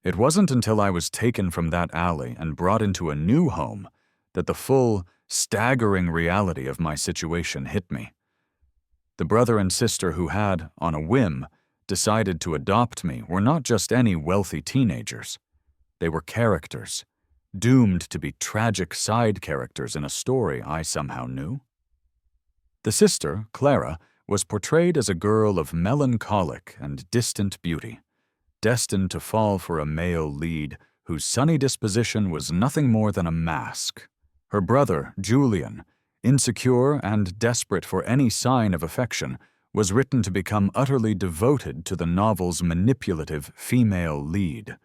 It wasn't until I was taken from that alley and brought into a new home that the full, staggering reality of my situation hit me. The brother and sister who had, on a whim, decided to adopt me were not just any wealthy teenagers. They were characters, doomed to be tragic side characters in a story I somehow knew. The sister, Clara, was portrayed as a girl of melancholic and distant beauty, destined to fall for a male lead whose sunny disposition was nothing more than a mask. Her brother, Julian, insecure and desperate for any sign of affection, was written to become utterly devoted to the novel's manipulative female lead.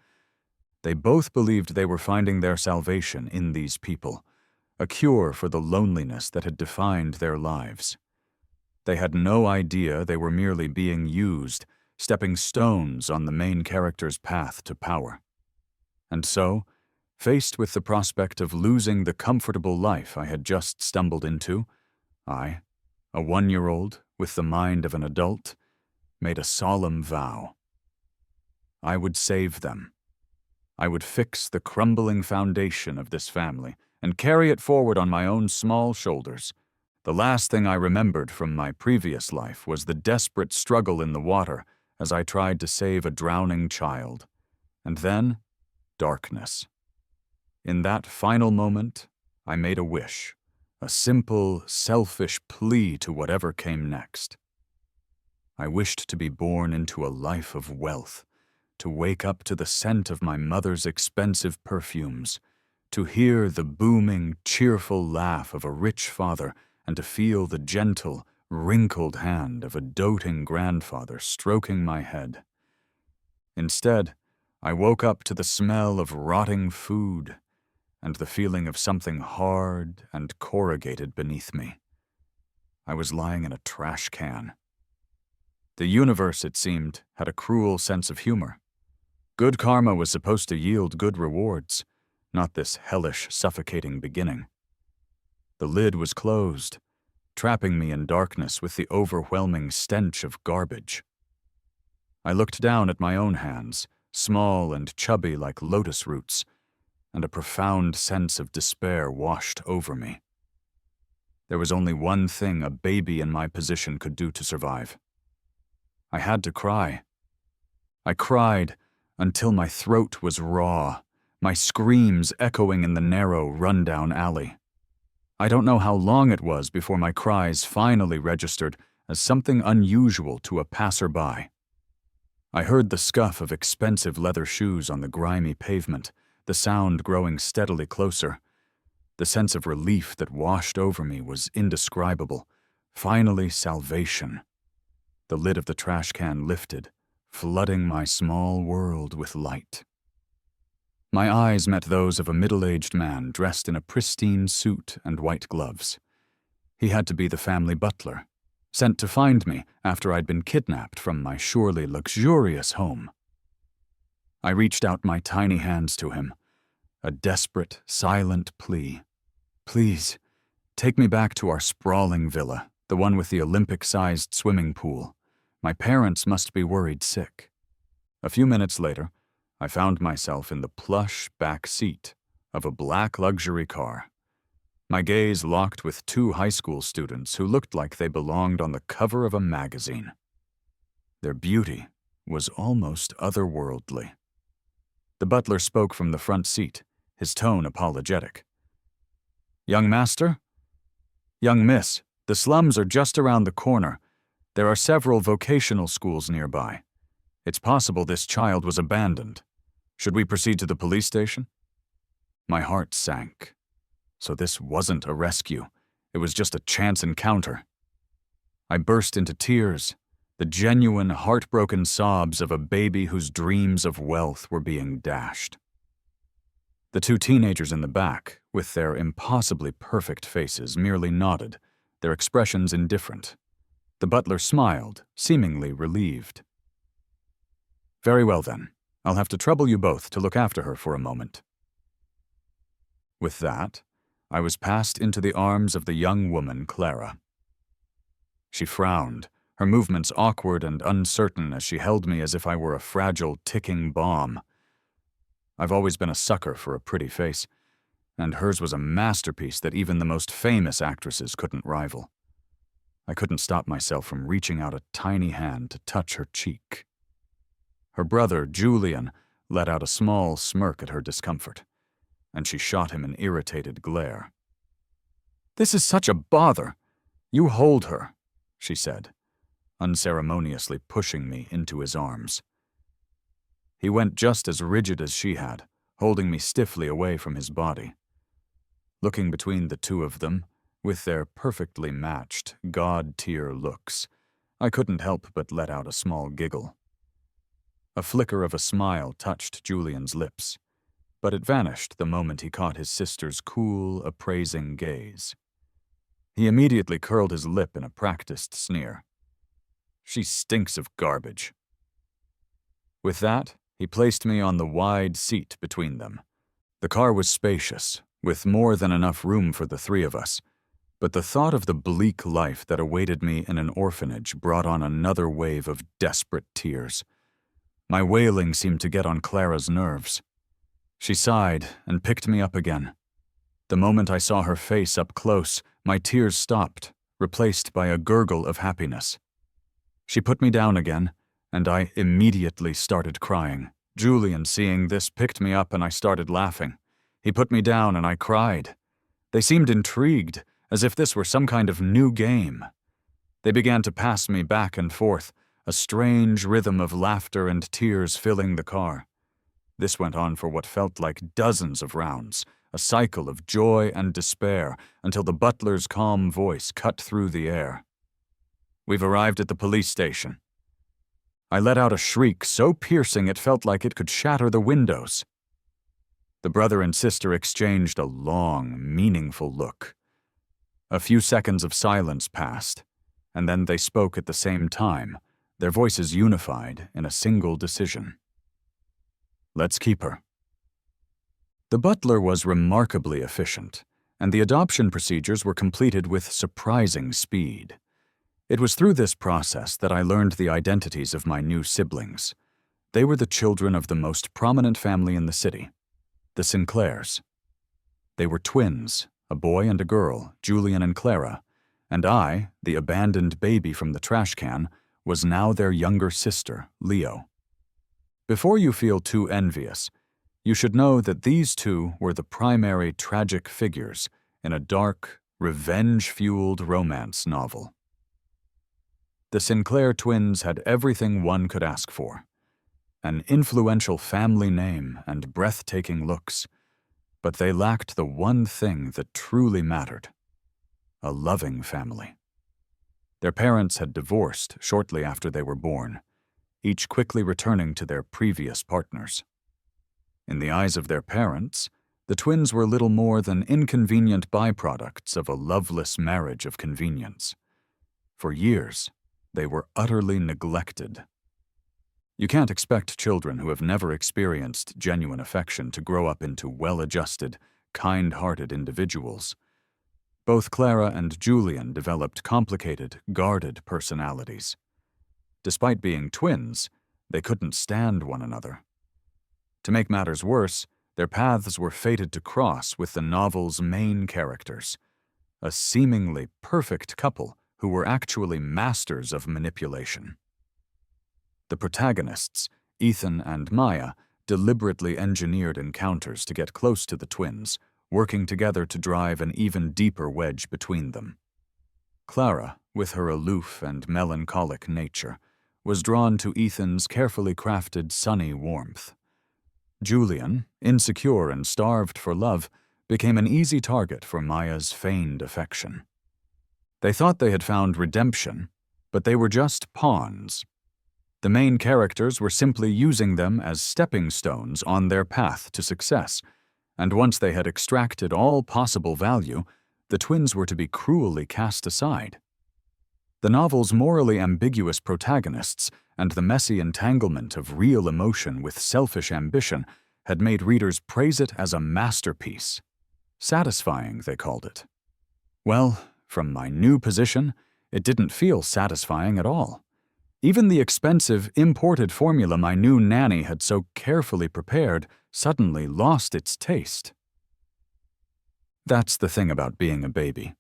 They both believed they were finding their salvation in these people, a cure for the loneliness that had defined their lives. They had no idea they were merely being used, stepping stones on the main character's path to power. And so, faced with the prospect of losing the comfortable life I had just stumbled into, I, a 1-year-old with the mind of an adult, made a solemn vow. I would save them. I would fix the crumbling foundation of this family and carry it forward on my own small shoulders. The last thing I remembered from my previous life was the desperate struggle in the water as I tried to save a drowning child. And then, darkness. In that final moment, I made a wish, a simple, selfish plea to whatever came next. I wished to be born into a life of wealth, to wake up to the scent of my mother's expensive perfumes, to hear the booming, cheerful laugh of a rich father, and to feel the gentle, wrinkled hand of a doting grandfather stroking my head. Instead, I woke up to the smell of rotting food and the feeling of something hard and corrugated beneath me. I was lying in a trash can. The universe, it seemed, had a cruel sense of humor. Good karma was supposed to yield good rewards, not this hellish, suffocating beginning. The lid was closed, trapping me in darkness with the overwhelming stench of garbage. I looked down at my own hands, small and chubby like lotus roots, and a profound sense of despair washed over me. There was only one thing a baby in my position could do to survive. I had to cry. I cried until my throat was raw, my screams echoing in the narrow, rundown alley. I don't know how long it was before my cries finally registered as something unusual to a passerby. I heard the scuff of expensive leather shoes on the grimy pavement, the sound growing steadily closer. The sense of relief that washed over me was indescribable. Finally, salvation. The lid of the trash can lifted, flooding my small world with light. My eyes met those of a middle-aged man dressed in a pristine suit and white gloves. He had to be the family butler, sent to find me after I'd been kidnapped from my surely luxurious home. I reached out my tiny hands to him, a desperate, silent plea. Please, take me back to our sprawling villa, the one with the Olympic-sized swimming pool. My parents must be worried sick. A few minutes later, I found myself in the plush back seat of a black luxury car. My gaze locked with 2 high school students who looked like they belonged on the cover of a magazine. Their beauty was almost otherworldly. The butler spoke from the front seat, his tone apologetic. "Young master? Young miss, the slums are just around the corner. There are several vocational schools nearby. It's possible this child was abandoned. Should we proceed to the police station?" My heart sank. So this wasn't a rescue. It was just a chance encounter. I burst into tears, the genuine, heartbroken sobs of a baby whose dreams of wealth were being dashed. The 2 teenagers in the back, with their impossibly perfect faces, merely nodded, their expressions indifferent. The butler smiled, seemingly relieved. "Very well then. I'll have to trouble you both to look after her for a moment." With that, I was passed into the arms of the young woman, Clara. She frowned, her movements awkward and uncertain as she held me as if I were a fragile, ticking bomb. I've always been a sucker for a pretty face, and hers was a masterpiece that even the most famous actresses couldn't rival. I couldn't stop myself from reaching out a tiny hand to touch her cheek. Her brother, Julian, let out a small smirk at her discomfort, and she shot him an irritated glare. "This is such a bother. You hold her," she said, unceremoniously pushing me into his arms. He went just as rigid as she had, holding me stiffly away from his body. Looking between the two of them, with their perfectly matched, god-tier looks, I couldn't help but let out a small giggle. A flicker of a smile touched Julian's lips, but it vanished the moment he caught his sister's cool, appraising gaze. He immediately curled his lip in a practiced sneer. "She stinks of garbage." With that, he placed me on the wide seat between them. The car was spacious, with more than enough room for the three of us, but the thought of the bleak life that awaited me in an orphanage brought on another wave of desperate tears. My wailing seemed to get on Clara's nerves. She sighed and picked me up again. The moment I saw her face up close, my tears stopped, replaced by a gurgle of happiness. She put me down again, and I immediately started crying. Julian, seeing this, picked me up and I started laughing. He put me down and I cried. They seemed intrigued, as if this were some kind of new game. They began to pass me back and forth, a strange rhythm of laughter and tears filling the car. This went on for what felt like dozens of rounds, a cycle of joy and despair, until the butler's calm voice cut through the air. "We've arrived at the police station." I let out a shriek so piercing it felt like it could shatter the windows. The brother and sister exchanged a long, meaningful look. A few seconds of silence passed, and then they spoke at the same time, their voices unified in a single decision. "Let's keep her." The butler was remarkably efficient, and the adoption procedures were completed with surprising speed. It was through this process that I learned the identities of my new siblings. They were the children of the most prominent family in the city, the Sinclairs. They were twins, a boy and a girl, Julian and Clara, and I, the abandoned baby from the trash can, was now their younger sister, Leo. Before you feel too envious, you should know that these two were the primary tragic figures in a dark, revenge-fueled romance novel. The Sinclair twins had everything one could ask for: an influential family name and breathtaking looks, but they lacked the one thing that truly mattered: a loving family. Their parents had divorced shortly after they were born, each quickly returning to their previous partners. In the eyes of their parents, the twins were little more than inconvenient byproducts of a loveless marriage of convenience. For years, they were utterly neglected. You can't expect children who have never experienced genuine affection to grow up into well-adjusted, kind-hearted individuals. Both Clara and Julian developed complicated, guarded personalities. Despite being twins, they couldn't stand one another. To make matters worse, their paths were fated to cross with the novel's main characters, a seemingly perfect couple who were actually masters of manipulation. The protagonists, Ethan and Maya, deliberately engineered encounters to get close to the twins, working together to drive an even deeper wedge between them. Clara, with her aloof and melancholic nature, was drawn to Ethan's carefully crafted sunny warmth. Julian, insecure and starved for love, became an easy target for Maya's feigned affection. They thought they had found redemption, but they were just pawns. The main characters were simply using them as stepping stones on their path to success, and once they had extracted all possible value, the twins were to be cruelly cast aside. The novel's morally ambiguous protagonists and the messy entanglement of real emotion with selfish ambition had made readers praise it as a masterpiece. Satisfying, they called it. Well, from my new position, it didn't feel satisfying at all. Even the expensive, imported formula my new nanny had so carefully prepared suddenly lost its taste. That's the thing about being a baby.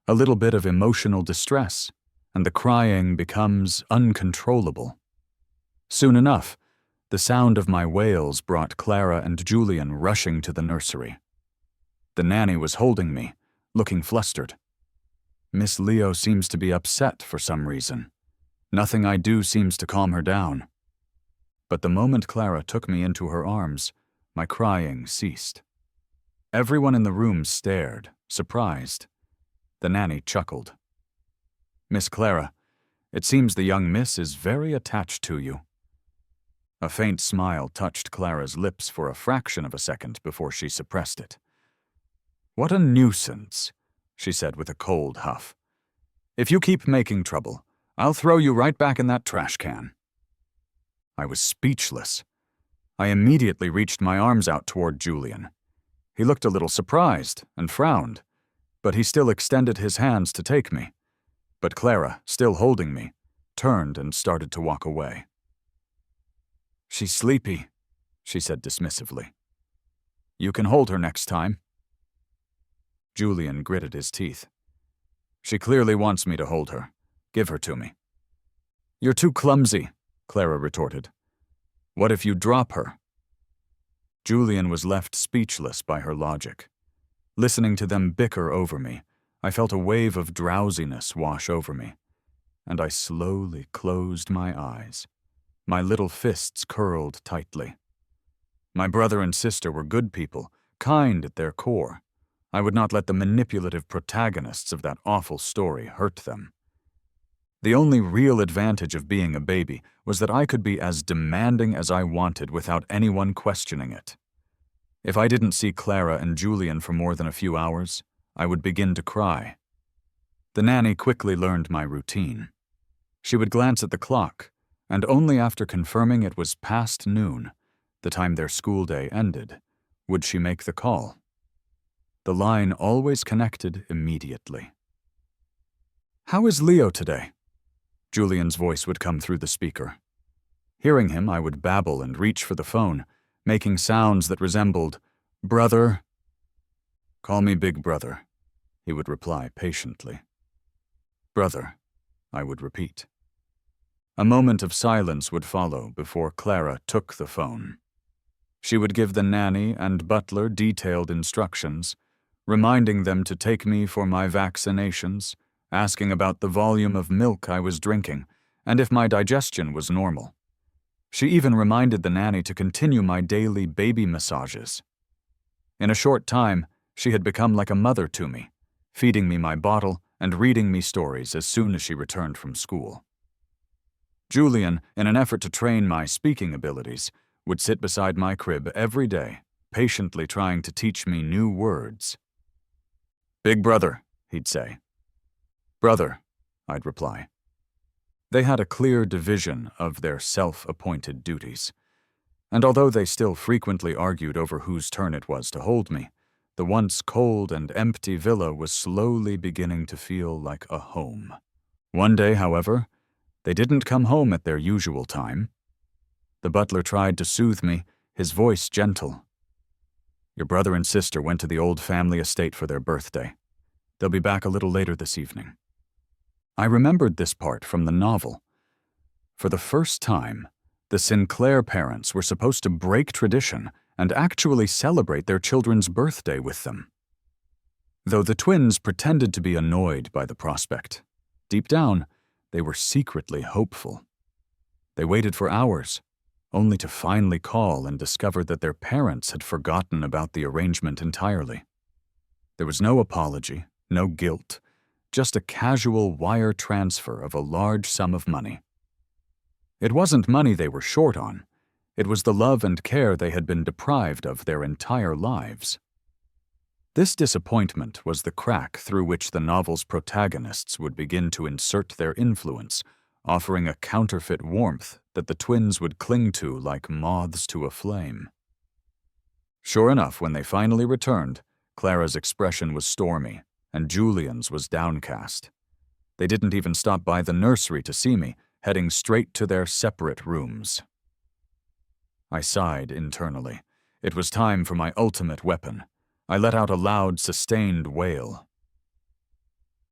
A little bit of emotional distress, and the crying becomes uncontrollable. Soon enough, the sound of my wails brought Clara and Julian rushing to the nursery. The nanny was holding me, looking flustered. Miss Leo seems to be upset for some reason. Nothing I do seems to calm her down. But the moment Clara took me into her arms, my crying ceased. Everyone in the room stared, surprised. The nanny chuckled. "Miss Clara, it seems the young miss is very attached to you." A faint smile touched Clara's lips for a fraction of a second before she suppressed it. "What a nuisance," she said with a cold huff. "If you keep making trouble, I'll throw you right back in that trash can." I was speechless. I immediately reached my arms out toward Julian. He looked a little surprised and frowned, but he still extended his hands to take me. But Clara, still holding me, turned and started to walk away. "She's sleepy," she said dismissively. "You can hold her next time." Julian gritted his teeth. "She clearly wants me to hold her. Give her to me." "You're too clumsy," Clara retorted. "What if you drop her?" Julian was left speechless by her logic. Listening to them bicker over me, I felt a wave of drowsiness wash over me, and I slowly closed my eyes. My little fists curled tightly. My brother and sister were good people, kind at their core. I would not let the manipulative protagonists of that awful story hurt them. The only real advantage of being a baby was that I could be as demanding as I wanted without anyone questioning it. If I didn't see Clara and Julian for more than a few hours, I would begin to cry. The nanny quickly learned my routine. She would glance at the clock, and only after confirming it was past noon, the time their school day ended, would she make the call. The line always connected immediately. "How is Leo today?" Julian's voice would come through the speaker. Hearing him, I would babble and reach for the phone, making sounds that resembled, "Brother." "Call me Big Brother," he would reply patiently. "Brother," I would repeat. A moment of silence would follow before Clara took the phone. She would give the nanny and butler detailed instructions, reminding them to take me for my vaccinations, asking about the volume of milk I was drinking, and if my digestion was normal. She even reminded the nanny to continue my daily baby massages. In a short time, she had become like a mother to me, feeding me my bottle and reading me stories as soon as she returned from school. Julian, in an effort to train my speaking abilities, would sit beside my crib every day, patiently trying to teach me new words. "Big Brother," he'd say. "Brother," I'd reply. They had a clear division of their self-appointed duties, and although they still frequently argued over whose turn it was to hold me, the once cold and empty villa was slowly beginning to feel like a home. One day, however, they didn't come home at their usual time. The butler tried to soothe me, his voice gentle. "Your brother and sister went to the old family estate for their birthday. They'll be back a little later this evening." I remembered this part from the novel. For the first time, the Sinclair parents were supposed to break tradition and actually celebrate their children's birthday with them. Though the twins pretended to be annoyed by the prospect, deep down, they were secretly hopeful. They waited for hours, only to finally call and discover that their parents had forgotten about the arrangement entirely. There was no apology, no guilt, just a casual wire transfer of a large sum of money. It wasn't money they were short on. It was the love and care they had been deprived of their entire lives. This disappointment was the crack through which the novel's protagonists would begin to insert their influence, offering a counterfeit warmth that the twins would cling to like moths to a flame. Sure enough, when they finally returned, Clara's expression was stormy, and Julian's was downcast. They didn't even stop by the nursery to see me, heading straight to their separate rooms. I sighed internally. It was time for my ultimate weapon. I let out a loud, sustained wail.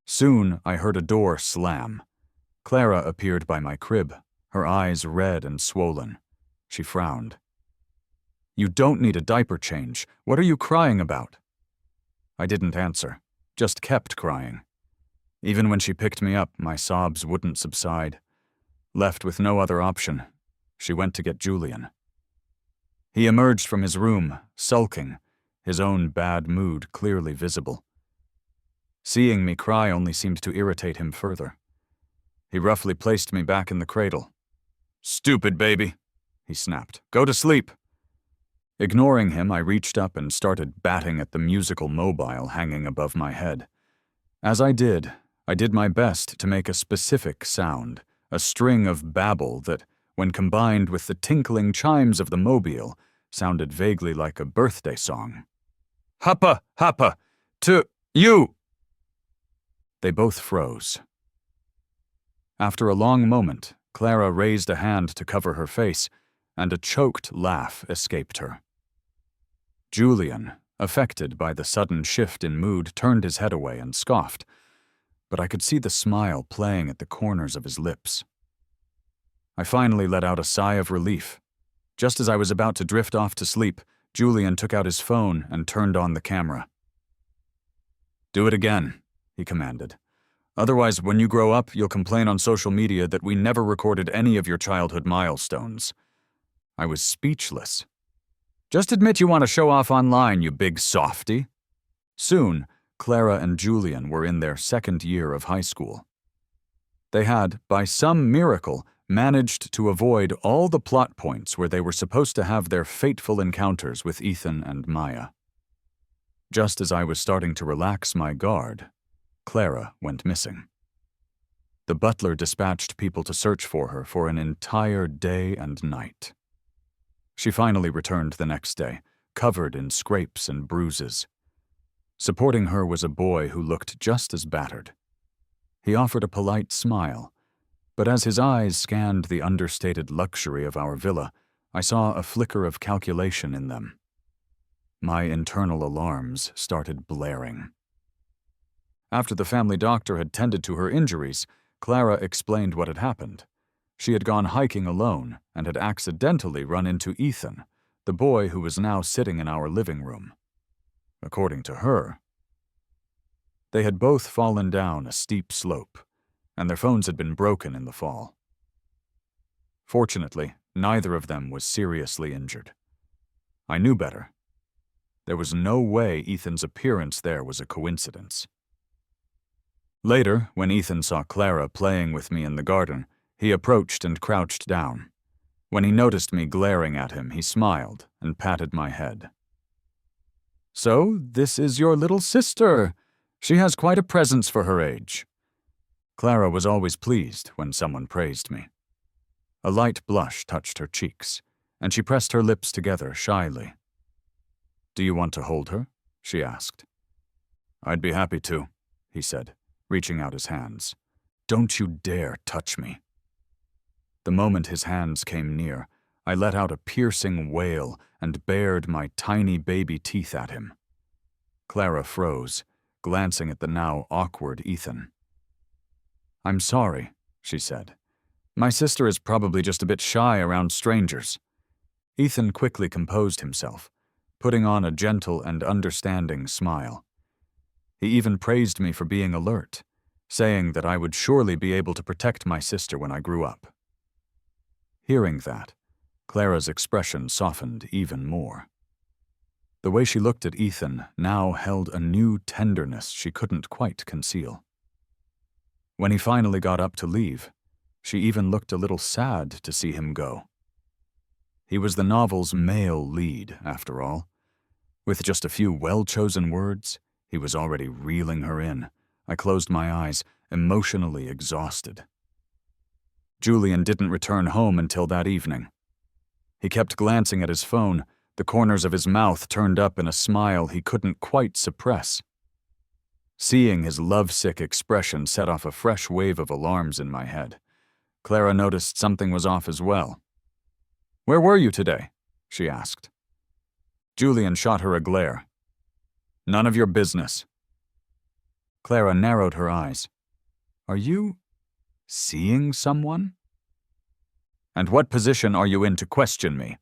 Soon, I heard a door slam. Clara appeared by my crib, her eyes red and swollen. She frowned. "You don't need a diaper change. What are you crying about?" I didn't answer, just kept crying. Even when she picked me up, my sobs wouldn't subside. Left with no other option, she went to get Julian. He emerged from his room, sulking, his own bad mood clearly visible. Seeing me cry only seemed to irritate him further. He roughly placed me back in the cradle. "Stupid baby," he snapped. "Go to sleep." Ignoring him, I reached up and started batting at the musical mobile hanging above my head. As I did my best to make a specific sound, a string of babble that, when combined with the tinkling chimes of the mobile, sounded vaguely like a birthday song. "Happa, happa, to you!" They both froze. After a long moment, Clara raised a hand to cover her face, and a choked laugh escaped her. Julian, affected by the sudden shift in mood, turned his head away and scoffed, but I could see the smile playing at the corners of his lips. I finally let out a sigh of relief. Just as I was about to drift off to sleep, Julian took out his phone and turned on the camera. "Do it again," he commanded. "Otherwise, when you grow up, you'll complain on social media that we never recorded any of your childhood milestones." I was speechless. "Just admit you want to show off online, you big softy." Soon, Clara and Julian were in their second year of high school. They had, by some miracle, managed to avoid all the plot points where they were supposed to have their fateful encounters with Ethan and Maya. Just as I was starting to relax my guard, Clara went missing. The butler dispatched people to search for her for an entire day and night. She finally returned the next day, covered in scrapes and bruises. Supporting her was a boy who looked just as battered. He offered a polite smile, but as his eyes scanned the understated luxury of our villa, I saw a flicker of calculation in them. My internal alarms started blaring. After the family doctor had tended to her injuries, Clara explained what had happened. She had gone hiking alone and had accidentally run into Ethan, the boy who was now sitting in our living room. According to her, they had both fallen down a steep slope, and their phones had been broken in the fall. Fortunately, neither of them was seriously injured. I knew better. There was no way Ethan's appearance there was a coincidence. Later, when Ethan saw Clara playing with me in the garden, he approached and crouched down. When he noticed me glaring at him, he smiled and patted my head. "So, this is your little sister. She has quite a presence for her age." Clara was always pleased when someone praised me. A light blush touched her cheeks, and she pressed her lips together shyly. "Do you want to hold her?" she asked. "I'd be happy to," he said, reaching out his hands. "Don't you dare touch me." The moment his hands came near, I let out a piercing wail and bared my tiny baby teeth at him. Clara froze, glancing at the now awkward Ethan. "I'm sorry," she said. "My sister is probably just a bit shy around strangers." Ethan quickly composed himself, putting on a gentle and understanding smile. He even praised me for being alert, saying that I would surely be able to protect my sister when I grew up. Hearing that, Clara's expression softened even more. The way she looked at Ethan now held a new tenderness she couldn't quite conceal. When he finally got up to leave, she even looked a little sad to see him go. He was the novel's male lead, after all. With just a few well-chosen words, he was already reeling her in. I closed my eyes, emotionally exhausted. Julian didn't return home until that evening. He kept glancing at his phone, the corners of his mouth turned up in a smile he couldn't quite suppress. Seeing his lovesick expression set off a fresh wave of alarms in my head. Clara noticed something was off as well. "Where were you today?" she asked. Julian shot her a glare. "None of your business." Clara narrowed her eyes. "Are you seeing someone?" "And what position are you in to question me?"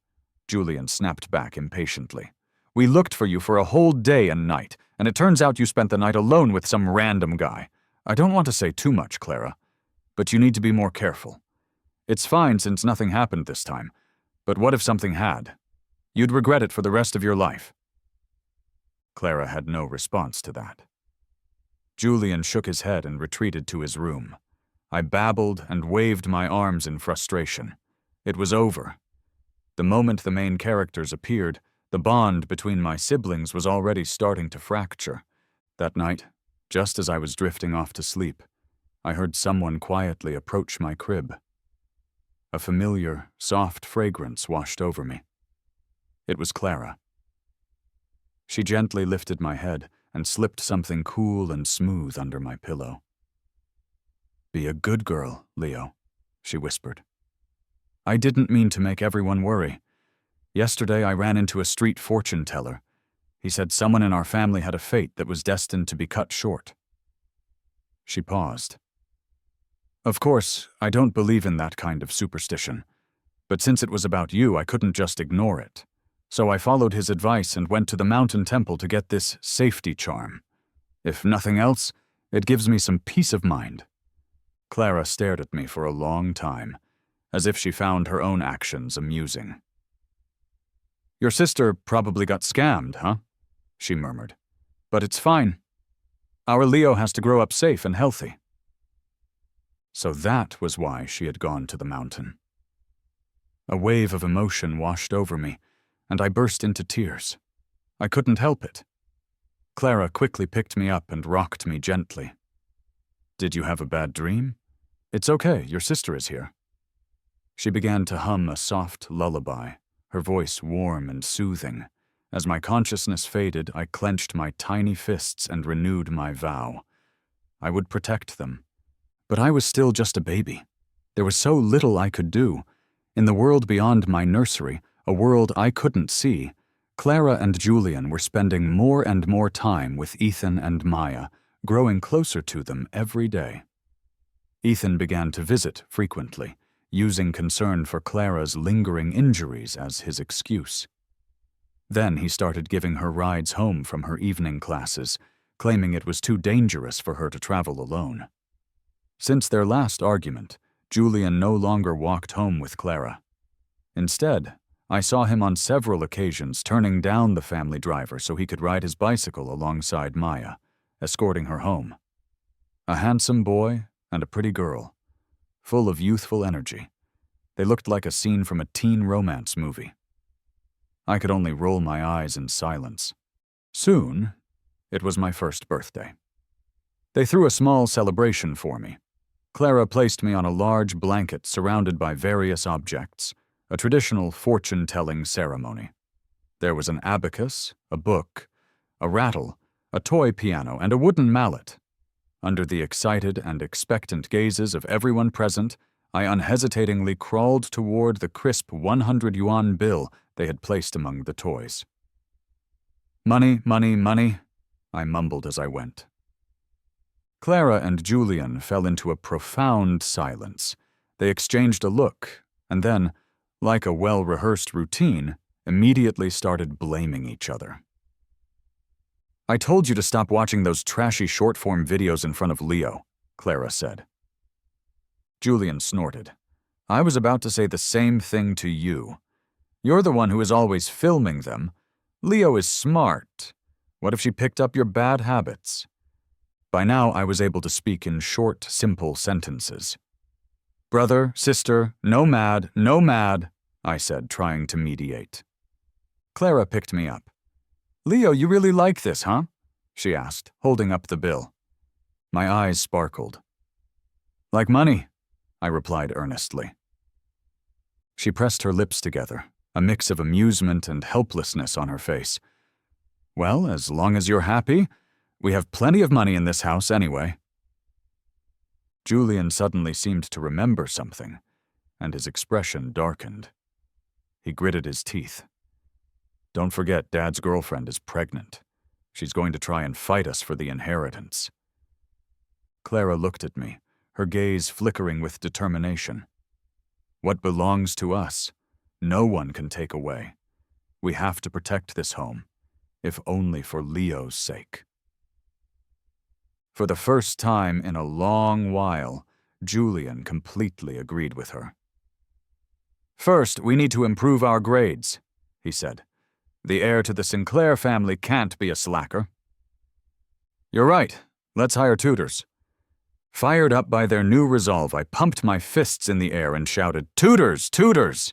Julian snapped back impatiently. "We looked for you for a whole day and night, and it turns out you spent the night alone with some random guy. I don't want to say too much, Clara, but you need to be more careful. It's fine since nothing happened this time, but what if something had? You'd regret it for the rest of your life." Clara had no response to that. Julian shook his head and retreated to his room. I babbled and waved my arms in frustration. It was over. The moment the main characters appeared, the bond between my siblings was already starting to fracture. That night, just as I was drifting off to sleep, I heard someone quietly approach my crib. A familiar, soft fragrance washed over me. It was Clara. She gently lifted my head and slipped something cool and smooth under my pillow. "Be a good girl, Leo," she whispered. "I didn't mean to make everyone worry. Yesterday I ran into a street fortune teller. He said someone in our family had a fate that was destined to be cut short." She paused. "Of course, I don't believe in that kind of superstition, but since it was about you, I couldn't just ignore it. So I followed his advice and went to the mountain temple to get this safety charm. If nothing else, it gives me some peace of mind." Clara stared at me for a long time, as if she found her own actions amusing. "Your sister probably got scammed, huh?" she murmured. "But it's fine. Our Leo has to grow up safe and healthy." So that was why she had gone to the mountain. A wave of emotion washed over me, and I burst into tears. I couldn't help it. Clara quickly picked me up and rocked me gently. "Did you have a bad dream? It's okay, your sister is here." She began to hum a soft lullaby, her voice warm and soothing. As my consciousness faded, I clenched my tiny fists and renewed my vow. I would protect them. But I was still just a baby. There was so little I could do. In the world beyond my nursery, a world I couldn't see, Clara and Julian were spending more and more time with Ethan and Maya, growing closer to them every day. Ethan began to visit frequently, using concern for Clara's lingering injuries as his excuse. Then he started giving her rides home from her evening classes, claiming it was too dangerous for her to travel alone. Since their last argument, Julian no longer walked home with Clara. Instead, I saw him on several occasions turning down the family driver so he could ride his bicycle alongside Maya, escorting her home. A handsome boy and a pretty girl, full of youthful energy. They looked like a scene from a teen romance movie. I could only roll my eyes in silence. Soon, it was my first birthday. They threw a small celebration for me. Clara placed me on a large blanket surrounded by various objects, a traditional fortune-telling ceremony. There was an abacus, a book, a rattle, a toy piano, and a wooden mallet. Under the excited and expectant gazes of everyone present, I unhesitatingly crawled toward the crisp 100-yuan bill they had placed among the toys. "Money, money, money," I mumbled as I went. Clara and Julian fell into a profound silence. They exchanged a look, and then, like a well-rehearsed routine, immediately started blaming each other. "I told you to stop watching those trashy short-form videos in front of Leo," Clara said. Julian snorted. "I was about to say the same thing to you. You're the one who is always filming them. Leo is smart. What if she picked up your bad habits?" By now, I was able to speak in short, simple sentences. "Brother, sister, no mad, no mad," I said, trying to mediate. Clara picked me up. "Leo, you really like this, huh?" she asked, holding up the bill. My eyes sparkled. "Like money," I replied earnestly. She pressed her lips together, a mix of amusement and helplessness on her face. "Well, as long as you're happy, we have plenty of money in this house anyway." Julian suddenly seemed to remember something, and his expression darkened. He gritted his teeth. "Don't forget, Dad's girlfriend is pregnant. She's going to try and fight us for the inheritance." Clara looked at me, her gaze flickering with determination. "What belongs to us, no one can take away. We have to protect this home, if only for Leo's sake." For the first time in a long while, Julian completely agreed with her. "First, we need to improve our grades," he said. "The heir to the Sinclair family can't be a slacker." "You're right. Let's hire tutors." Fired up by their new resolve, I pumped my fists in the air and shouted, "Tutors! Tutors!"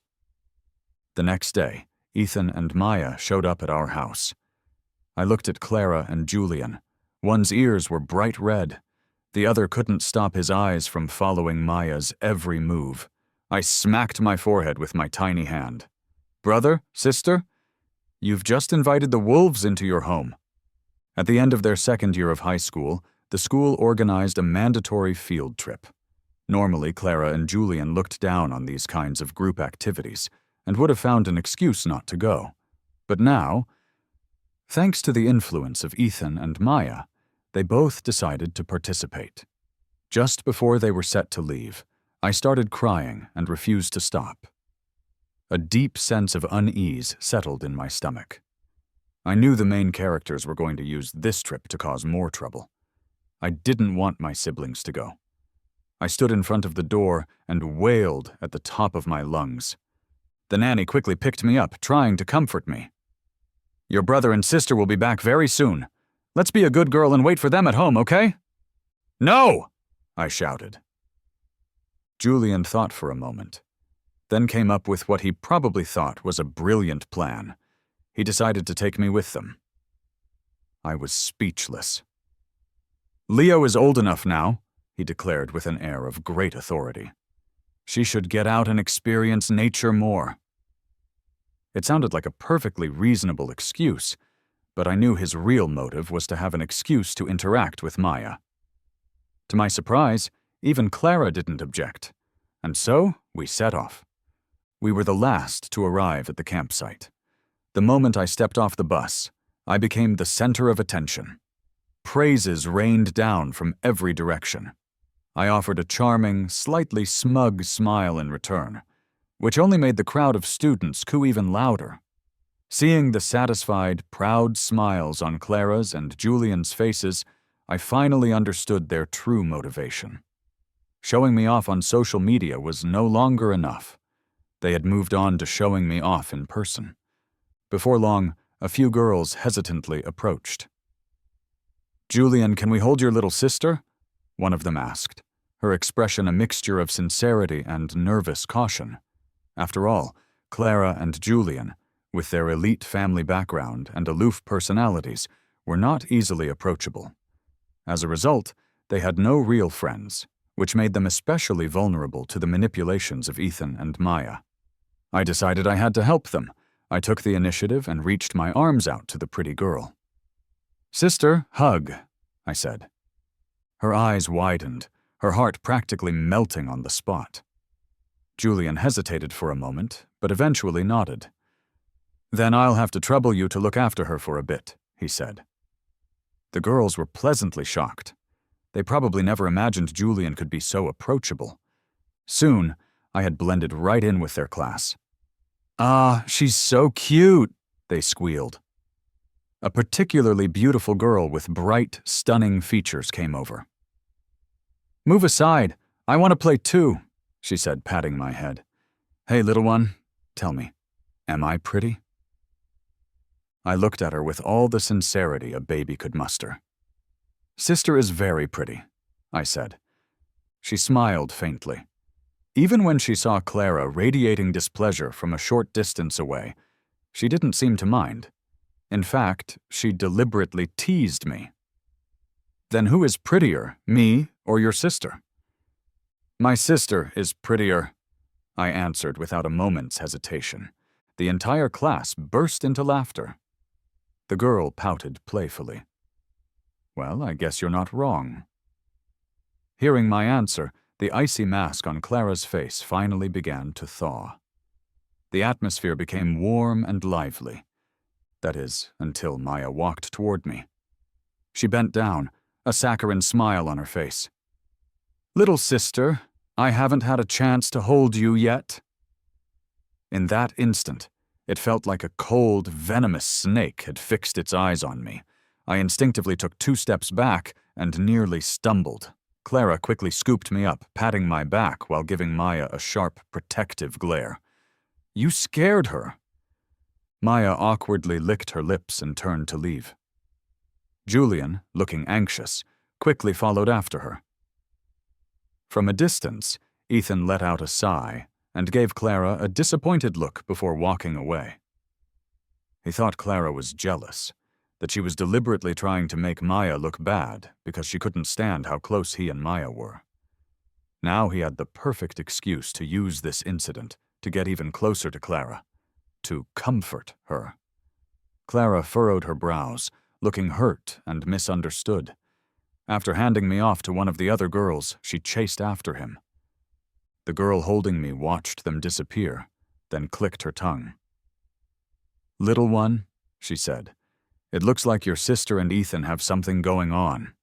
The next day, Ethan and Maya showed up at our house. I looked at Clara and Julian. One's ears were bright red. The other couldn't stop his eyes from following Maya's every move. I smacked my forehead with my tiny hand. "Brother? Sister? You've just invited the wolves into your home." At the end of their second year of high school, the school organized a mandatory field trip. Normally, Clara and Julian looked down on these kinds of group activities and would have found an excuse not to go. But now, thanks to the influence of Ethan and Maya, they both decided to participate. Just before they were set to leave, I started crying and refused to stop. A deep sense of unease settled in my stomach. I knew the main characters were going to use this trip to cause more trouble. I didn't want my siblings to go. I stood in front of the door and wailed at the top of my lungs. The nanny quickly picked me up, trying to comfort me. "Your brother and sister will be back very soon. Let's be a good girl and wait for them at home, okay?" "No!" I shouted. Julian thought for a moment, then came up with what he probably thought was a brilliant plan. He decided to take me with them. I was speechless. "Leo is old enough now," he declared with an air of great authority. "She should get out and experience nature more." It sounded like a perfectly reasonable excuse, but I knew his real motive was to have an excuse to interact with Maya. To my surprise, even Clara didn't object, and so we set off. We were the last to arrive at the campsite. The moment I stepped off the bus, I became the center of attention. Praises rained down from every direction. I offered a charming, slightly smug smile in return, which only made the crowd of students coo even louder. Seeing the satisfied, proud smiles on Clara's and Julian's faces, I finally understood their true motivation. Showing me off on social media was no longer enough. They had moved on to showing me off in person. Before long, a few girls hesitantly approached. "Julian, can we hold your little sister?" one of them asked, her expression a mixture of sincerity and nervous caution. After all, Clara and Julian, with their elite family background and aloof personalities, were not easily approachable. As a result, they had no real friends, which made them especially vulnerable to the manipulations of Ethan and Maya. I decided I had to help them. I took the initiative and reached my arms out to the pretty girl. "Sister, hug," I said. Her eyes widened, her heart practically melting on the spot. Julian hesitated for a moment, but eventually nodded. "Then I'll have to trouble you to look after her for a bit," he said. The girls were pleasantly shocked. They probably never imagined Julian could be so approachable. Soon, I had blended right in with their class. "Ah, she's so cute," they squealed. A particularly beautiful girl with bright, stunning features came over. "Move aside. I want to play too," she said, patting my head. "Hey, little one, tell me, am I pretty?" I looked at her with all the sincerity a baby could muster. "Sister is very pretty," I said. She smiled faintly. Even when she saw Clara radiating displeasure from a short distance away, she didn't seem to mind. In fact, she deliberately teased me. "Then who is prettier, me or your sister?" "My sister is prettier," I answered without a moment's hesitation. The entire class burst into laughter. The girl pouted playfully. "Well, I guess you're not wrong." Hearing my answer, the icy mask on Clara's face finally began to thaw. The atmosphere became warm and lively. That is, until Maya walked toward me. She bent down, a saccharine smile on her face. "Little sister, I haven't had a chance to hold you yet." In that instant, it felt like a cold, venomous snake had fixed its eyes on me. I instinctively took 2 steps back and nearly stumbled. Clara quickly scooped me up, patting my back while giving Maya a sharp, protective glare. "You scared her." Maya awkwardly licked her lips and turned to leave. Julian, looking anxious, quickly followed after her. From a distance, Ethan let out a sigh and gave Clara a disappointed look before walking away. He thought Clara was jealous, that she was deliberately trying to make Maya look bad because she couldn't stand how close he and Maya were. Now he had the perfect excuse to use this incident to get even closer to Clara, to comfort her. Clara furrowed her brows, looking hurt and misunderstood. After handing me off to one of the other girls, she chased after him. The girl holding me watched them disappear, then clicked her tongue. "Little one," she said, "it looks like your sister and Ethan have something going on."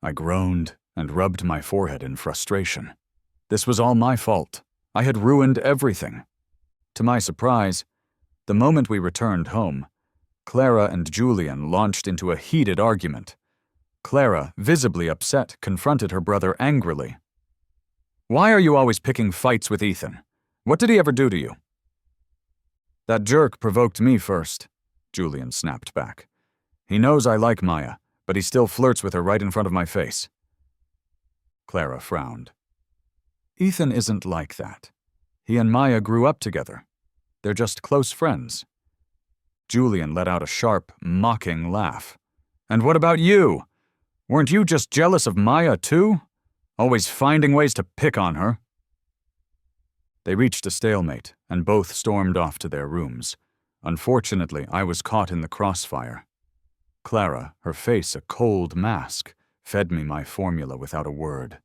I groaned and rubbed my forehead in frustration. This was all my fault. I had ruined everything. To my surprise, the moment we returned home, Clara and Julian launched into a heated argument. Clara, visibly upset, confronted her brother angrily. "Why are you always picking fights with Ethan? What did he ever do to you?" "That jerk provoked me first," Julian snapped back. "He knows I like Maya, but he still flirts with her right in front of my face." Clara frowned. "Ethan isn't like that. He and Maya grew up together. They're just close friends." Julian let out a sharp, mocking laugh. "And what about you? Weren't you just jealous of Maya too? Always finding ways to pick on her." They reached a stalemate, and both stormed off to their rooms. Unfortunately, I was caught in the crossfire. Clara, her face a cold mask, fed me my formula without a word.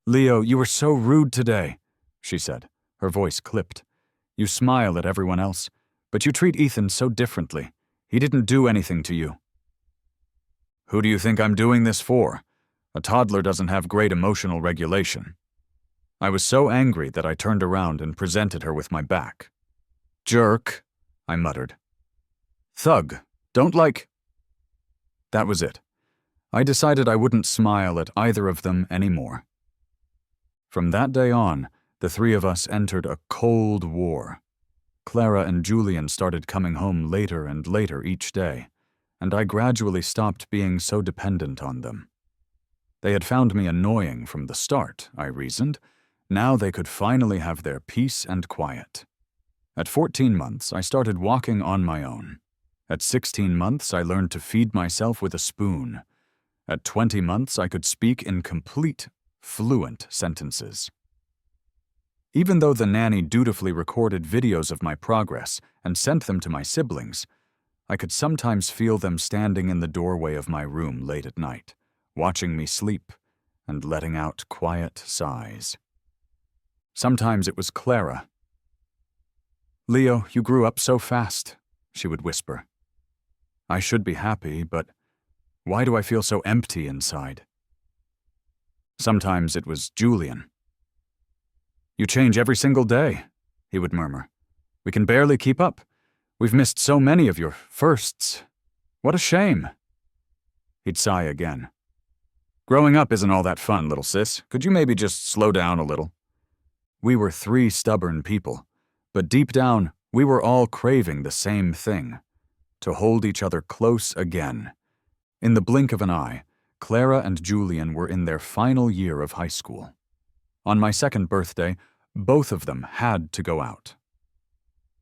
"Leo, you were so rude today," she said, her voice clipped. "You smile at everyone else, but you treat Ethan so differently. He didn't do anything to you." "Who do you think I'm doing this for? A toddler doesn't have great emotional regulation." I was so angry that I turned around and presented her with my back. "Jerk," I muttered. "Thug, don't like—" That was it. I decided I wouldn't smile at either of them anymore. From that day on, the 3 of us entered a cold war. Clara and Julian started coming home later and later each day, and I gradually stopped being so dependent on them. They had found me annoying from the start, I reasoned. Now they could finally have their peace and quiet. At 14 months, I started walking on my own. At 16 months, I learned to feed myself with a spoon. At 20 months, I could speak in complete, fluent sentences. Even though the nanny dutifully recorded videos of my progress and sent them to my siblings, I could sometimes feel them standing in the doorway of my room late at night, watching me sleep and letting out quiet sighs. Sometimes it was Clara. "Leo, you grew up so fast," she would whisper. "I should be happy, but why do I feel so empty inside?" Sometimes it was Julian. "You change every single day," he would murmur. "We can barely keep up. We've missed so many of your firsts. What a shame." He'd sigh again. "Growing up isn't all that fun, little sis. Could you maybe just slow down a little?" We were 3 stubborn people, but deep down, we were all craving the same thing: to hold each other close again. In the blink of an eye, Clara and Julian were in their final year of high school. On my 2nd birthday, both of them had to go out.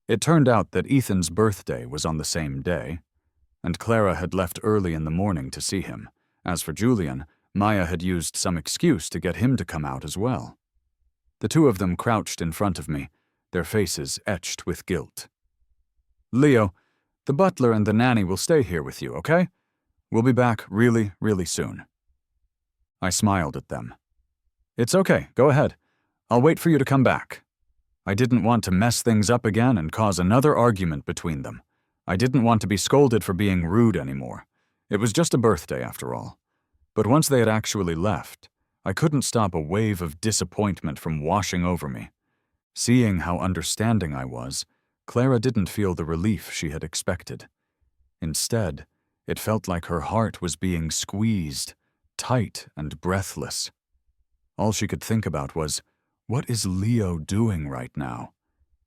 It turned out that Ethan's birthday was on the same day, and Clara had left early in the morning to see him. As for Julian, Maya had used some excuse to get him to come out as well. The 2 of them crouched in front of me, their faces etched with guilt. "Leo, the butler and the nanny will stay here with you, okay? We'll be back really, really soon." I smiled at them. It's okay, go ahead. I'll wait for you to come back. I didn't want to mess things up again and cause another argument between them. I didn't want to be scolded for being rude anymore. It was just a birthday, after all. But once they had actually left, I couldn't stop a wave of disappointment from washing over me. Seeing how understanding I was, Clara didn't feel the relief she had expected. Instead, it felt like her heart was being squeezed, tight and breathless. All she could think about was, what is Leo doing right now?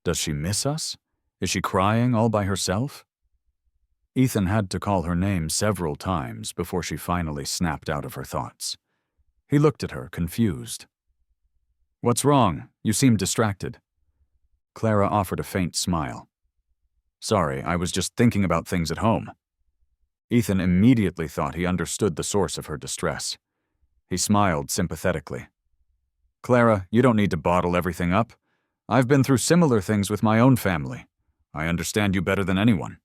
Does she miss us? Is she crying all by herself? Ethan had to call her name several times before she finally snapped out of her thoughts. He looked at her, confused. What's wrong? You seem distracted. Clara offered a faint smile. Sorry, I was just thinking about things at home. Ethan immediately thought he understood the source of her distress. He smiled sympathetically. Clara, you don't need to bottle everything up. I've been through similar things with my own family. I understand you better than anyone.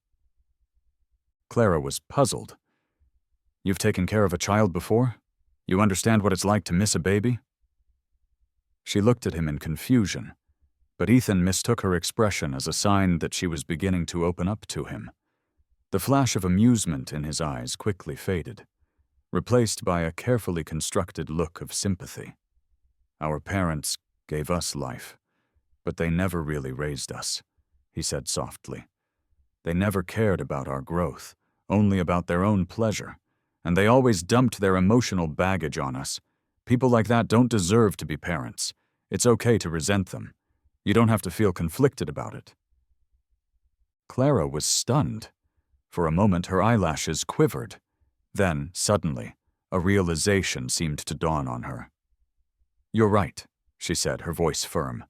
Clara was puzzled. You've taken care of a child before? You understand what it's like to miss a baby? She looked at him in confusion, but Ethan mistook her expression as a sign that she was beginning to open up to him. The flash of amusement in his eyes quickly faded, replaced by a carefully constructed look of sympathy. Our parents gave us life, but they never really raised us, he said softly. They never cared about our growth, only about their own pleasure, and they always dumped their emotional baggage on us. People like that don't deserve to be parents. It's okay to resent them. You don't have to feel conflicted about it. Clara was stunned. For a moment, her eyelashes quivered. Then, suddenly, a realization seemed to dawn on her. You're right, she said, her voice firm.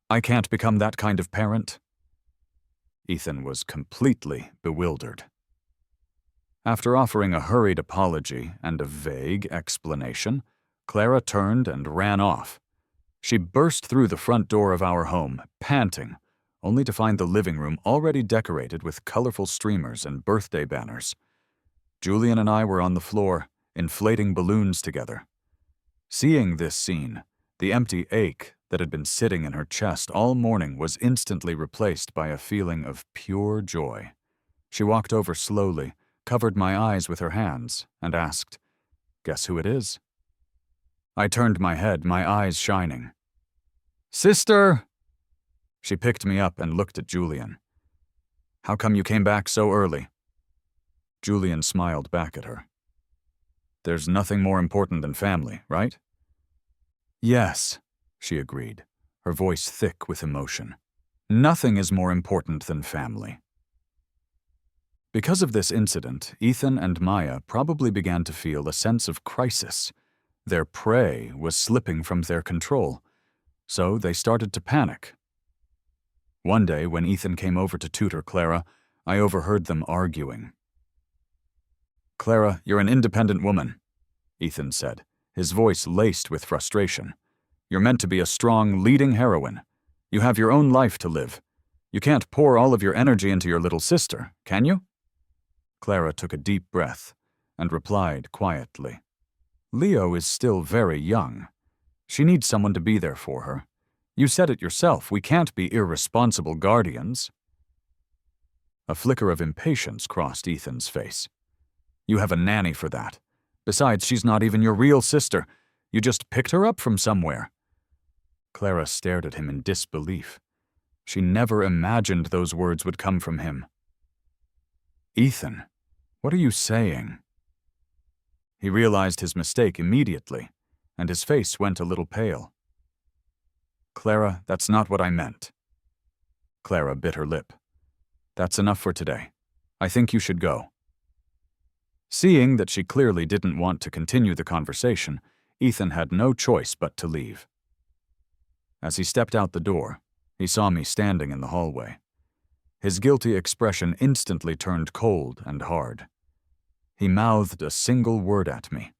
I can't become that kind of parent. Ethan was completely bewildered. After offering a hurried apology and a vague explanation, Clara turned and ran off. She burst through the front door of our home, panting, only to find the living room already decorated with colorful streamers and birthday banners. Julian and I were on the floor, inflating balloons together. Seeing this scene, the empty ache that had been sitting in her chest all morning was instantly replaced by a feeling of pure joy. She walked over slowly, covered my eyes with her hands, and asked, Guess who it is? I turned my head, my eyes shining. Sister! She picked me up and looked at Julian. How come you came back so early? Julian smiled back at her. There's nothing more important than family, right? Yes, she agreed, her voice thick with emotion. Nothing is more important than family. Because of this incident, Ethan and Maya probably began to feel a sense of crisis. Their prey was slipping from their control, so they started to panic. One day, when Ethan came over to tutor Clara, I overheard them arguing. Clara, you're an independent woman, Ethan said, his voice laced with frustration. You're meant to be a strong, leading heroine. You have your own life to live. You can't pour all of your energy into your little sister, can you? Clara took a deep breath and replied quietly. Leo is still very young. She needs someone to be there for her. You said it yourself, we can't be irresponsible guardians. A flicker of impatience crossed Ethan's face. You have a nanny for that. Besides, she's not even your real sister. You just picked her up from somewhere. Clara stared at him in disbelief. She never imagined those words would come from him. Ethan, what are you saying? He realized his mistake immediately, and his face went a little pale. Clara, that's not what I meant. Clara bit her lip. That's enough for today. I think you should go. Seeing that she clearly didn't want to continue the conversation, Ethan had no choice but to leave. As he stepped out the door, he saw me standing in the hallway. His guilty expression instantly turned cold and hard. He mouthed a single word at me.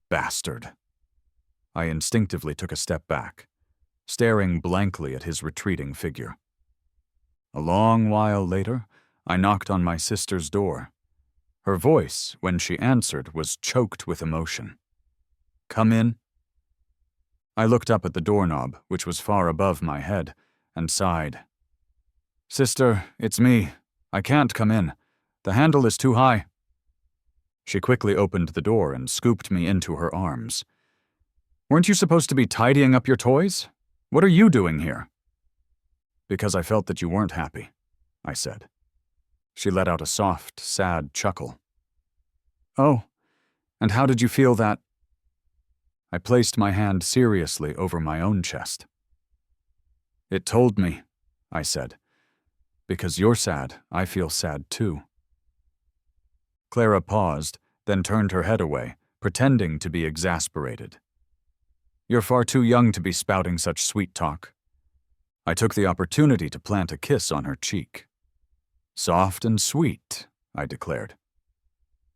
Bastard. I instinctively took a step back, staring blankly at his retreating figure. A long while later, I knocked on my sister's door. Her voice, when she answered, was choked with emotion. Come in." I looked up at the doorknob, which was far above my head, and sighed. "Sister, it's me. I can't come in. The handle is too high." She quickly opened the door and scooped me into her arms. "Weren't you supposed to be tidying up your toys? What are you doing here?" "Because I felt that you weren't happy," I said. She let out a soft, sad chuckle. "Oh, and how did you feel that—" I placed my hand seriously over my own chest. "It told me," I said. "Because you're sad, I feel sad too." Clara paused, then turned her head away, pretending to be exasperated. "You're far too young to be spouting such sweet talk." I took the opportunity to plant a kiss on her cheek. "Soft and sweet," I declared.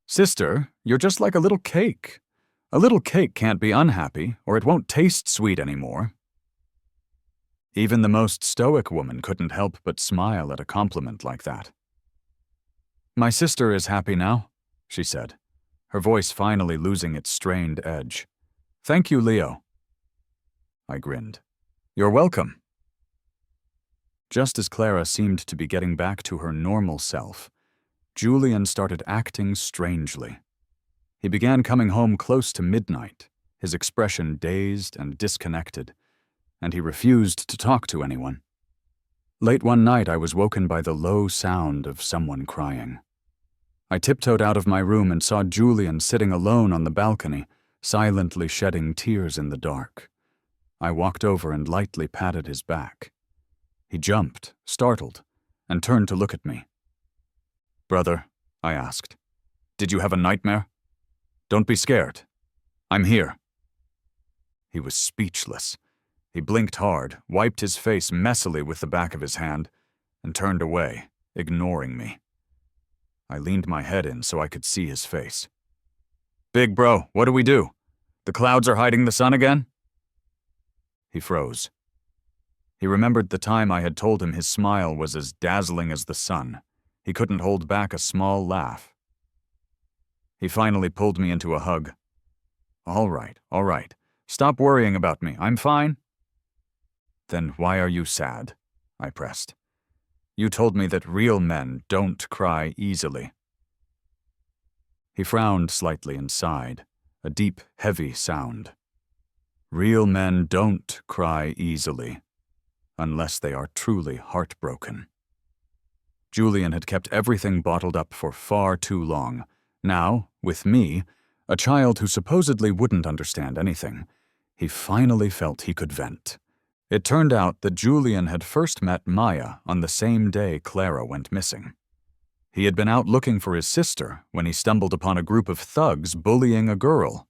"Sister, you're just like a little cake. A little cake can't be unhappy, or it won't taste sweet anymore." Even the most stoic woman couldn't help but smile at a compliment like that. "My sister is happy now," she said, her voice finally losing its strained edge. "Thank you, Leo." I grinned. "You're welcome." Just as Clara seemed to be getting back to her normal self, Julian started acting strangely. He began coming home close to midnight, his expression dazed and disconnected, and he refused to talk to anyone. Late one night, I was woken by the low sound of someone crying. I tiptoed out of my room and saw Julian sitting alone on the balcony, silently shedding tears in the dark. I walked over and lightly patted his back. He jumped, startled, and turned to look at me. "Brother," I asked, "did you have a nightmare? Don't be scared. I'm here." He was speechless. He blinked hard, wiped his face messily with the back of his hand, and turned away, ignoring me. I leaned my head in so I could see his face. "Big bro, what do we do? The clouds are hiding the sun again?" He froze. He remembered the time I had told him his smile was as dazzling as the sun. He couldn't hold back a small laugh. He finally pulled me into a hug. All right. Stop worrying about me. I'm fine." "Then why are you sad?" I pressed. "You told me that real men don't cry easily." He frowned slightly and sighed, a deep, heavy sound. "Real men don't cry easily, unless they are truly heartbroken." Julian had kept everything bottled up for far too long. Now, with me, a child who supposedly wouldn't understand anything, he finally felt he could vent. It turned out that Julian had first met Maya on the same day Clara went missing. He had been out looking for his sister when he stumbled upon a group of thugs bullying a girl.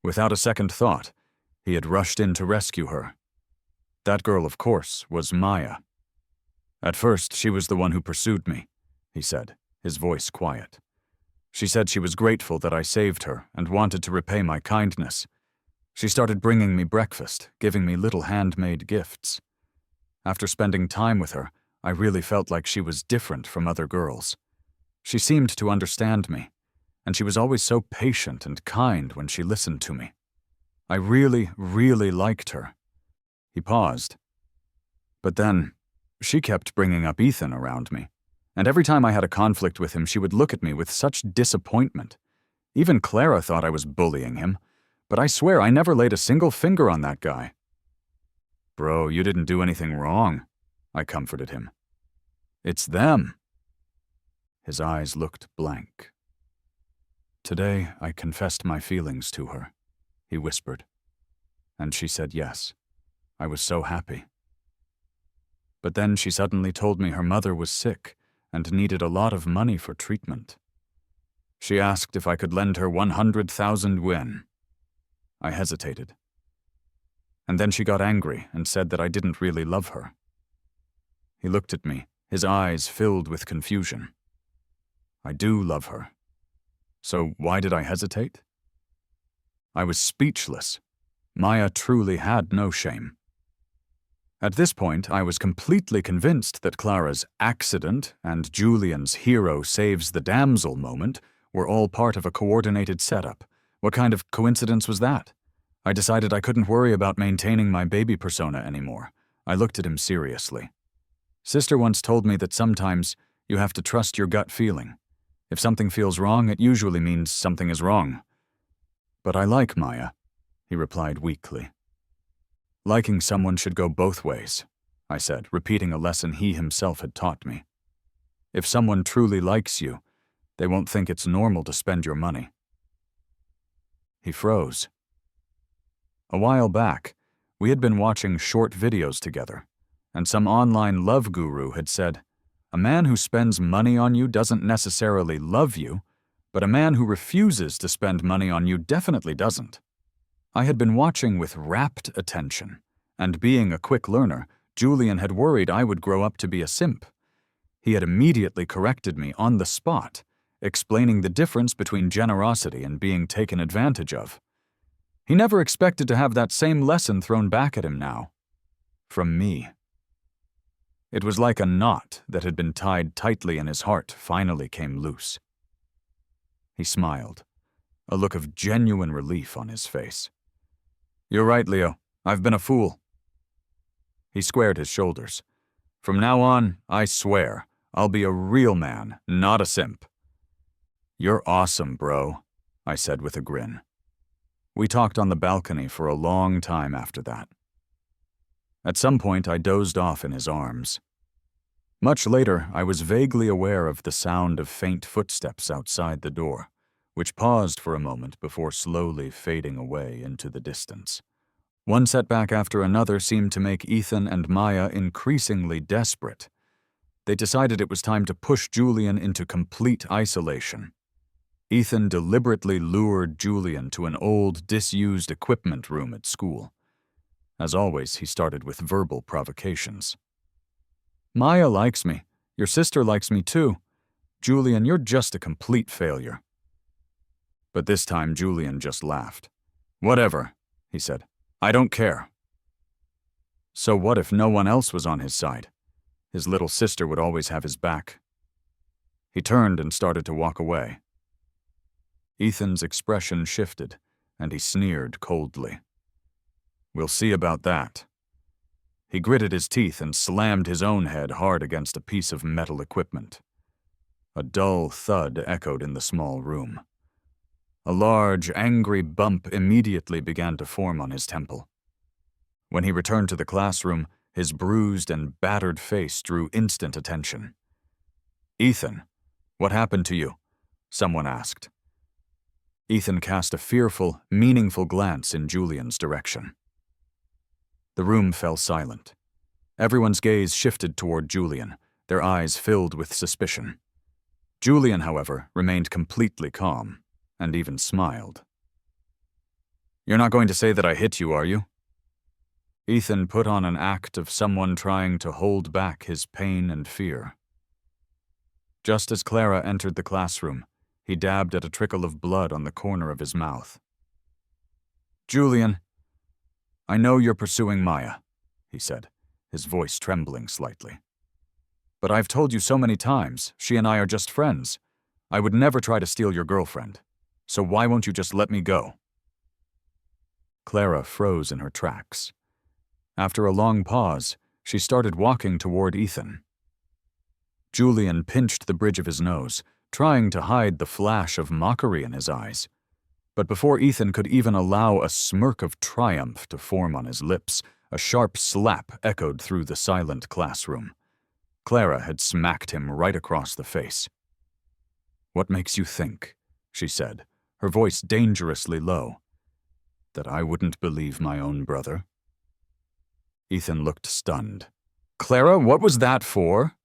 Without a second thought, he had rushed in to rescue her. That girl, of course, was Maya. "At first, she was the one who pursued me," he said, his voice quiet. "She said she was grateful that I saved her and wanted to repay my kindness. She started bringing me breakfast, giving me little handmade gifts. After spending time with her, I really felt like she was different from other girls. She seemed to understand me, and she was always so patient and kind when she listened to me. I really, really liked her." He paused. "But then, she kept bringing up Ethan around me, and every time I had a conflict with him, she would look at me with such disappointment. Even Clara thought I was bullying him, but I swear I never laid a single finger on that guy." "Bro, you didn't do anything wrong," I comforted him. "It's them." His eyes looked blank. "Today, I confessed my feelings to her," he whispered. "And she said yes. I was so happy. But then she suddenly told me her mother was sick and needed a lot of money for treatment. She asked if I could lend her 100,000 yen. I hesitated. And then she got angry and said that I didn't really love her." He looked at me, his eyes filled with confusion. "I do love her. So why did I hesitate?" I was speechless. Maya truly had no shame. At this point, I was completely convinced that Clara's accident and Julian's hero saves the damsel moment were all part of a coordinated setup, What kind of coincidence was that? I decided I couldn't worry about maintaining my baby persona anymore. I looked at him seriously. Sister once told me that sometimes you have to trust your gut feeling. If something feels wrong, it usually means something is wrong. But I like Maya, he replied weakly. Liking someone should go both ways, I said, repeating a lesson he himself had taught me. If someone truly likes you, they won't think it's normal to spend your money. He froze. A while back, we had been watching short videos together, and some online love guru had said, "A man who spends money on you doesn't necessarily love you, but a man who refuses to spend money on you definitely doesn't." I had been watching with rapt attention, and being a quick learner, Julian had worried I would grow up to be a simp. He had immediately corrected me on the spot, explaining the difference between generosity and being taken advantage of. He never expected to have that same lesson thrown back at him now. From me. It was like a knot that had been tied tightly in his heart finally came loose. He smiled, a look of genuine relief on his face. "You're right, Leo. I've been a fool." He squared his shoulders. "From now on, I swear, I'll be a real man, not a simp." "You're awesome, bro," I said with a grin. We talked on the balcony for a long time after that. At some point, I dozed off in his arms. Much later, I was vaguely aware of the sound of faint footsteps outside the door, which paused for a moment before slowly fading away into the distance. One setback after another seemed to make Ethan and Maya increasingly desperate. They decided it was time to push Julian into complete isolation. Ethan deliberately lured Julian to an old, disused equipment room at school. As always, he started with verbal provocations. "Maya likes me. Your sister likes me too. Julian, you're just a complete failure." But this time, Julian just laughed. "Whatever," he said. "I don't care." So what if no one else was on his side? His little sister would always have his back. He turned and started to walk away. Ethan's expression shifted, and he sneered coldly. "We'll see about that." He gritted his teeth and slammed his own head hard against a piece of metal equipment. A dull thud echoed in the small room. A large, angry bump immediately began to form on his temple. When he returned to the classroom, his bruised and battered face drew instant attention. "Ethan, what happened to you?" someone asked. Ethan cast a fearful, meaningful glance in Julian's direction. The room fell silent. Everyone's gaze shifted toward Julian, their eyes filled with suspicion. Julian, however, remained completely calm, and even smiled. "You're not going to say that I hit you, are you?" Ethan put on an act of someone trying to hold back his pain and fear. Just as Clara entered the classroom, he dabbed at a trickle of blood on the corner of his mouth. "Julian, I know you're pursuing Maya," he said, his voice trembling slightly. "But I've told you so many times, she and I are just friends. I would never try to steal your girlfriend. So why won't you just let me go?" Clara froze in her tracks. After a long pause, she started walking toward Ethan. Julian pinched the bridge of his nose, trying to hide the flash of mockery in his eyes. But before Ethan could even allow a smirk of triumph to form on his lips, a sharp slap echoed through the silent classroom. Clara had smacked him right across the face. "What makes you think," she said, her voice dangerously low, "that I wouldn't believe my own brother?" Ethan looked stunned. "Clara, what was that for?"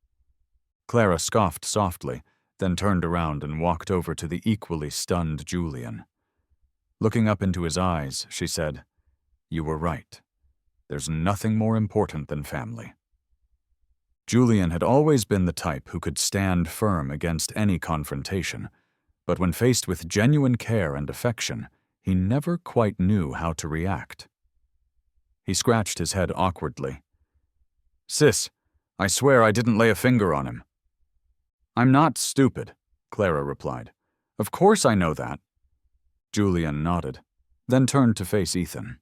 Clara scoffed softly, then turned around and walked over to the equally stunned Julian. Looking up into his eyes, she said, "You were right. There's nothing more important than family." Julian had always been the type who could stand firm against any confrontation, but when faced with genuine care and affection, he never quite knew how to react. He scratched his head awkwardly. "Sis, I swear I didn't lay a finger on him." "I'm not stupid," Clara replied. "Of course I know that." Julian nodded, then turned to face Ethan.